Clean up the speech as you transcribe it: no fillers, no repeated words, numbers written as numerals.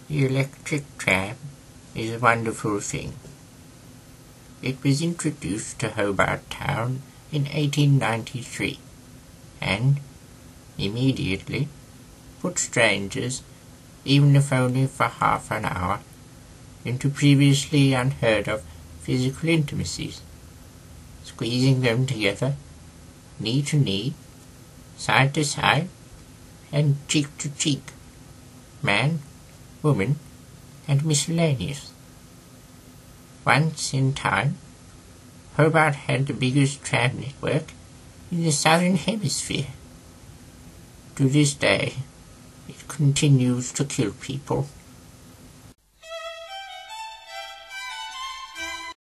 The electric tram is a wonderful thing. It was introduced to Hobart Town in 1893 and immediately put strangers, even if only for half an hour, into previously unheard of physical intimacies, squeezing them together, knee to knee, side to side, and cheek to cheek, man, woman, and miscellaneous. Once in time, Hobart had the biggest tram network in the southern hemisphere. To this day, it continues to kill people.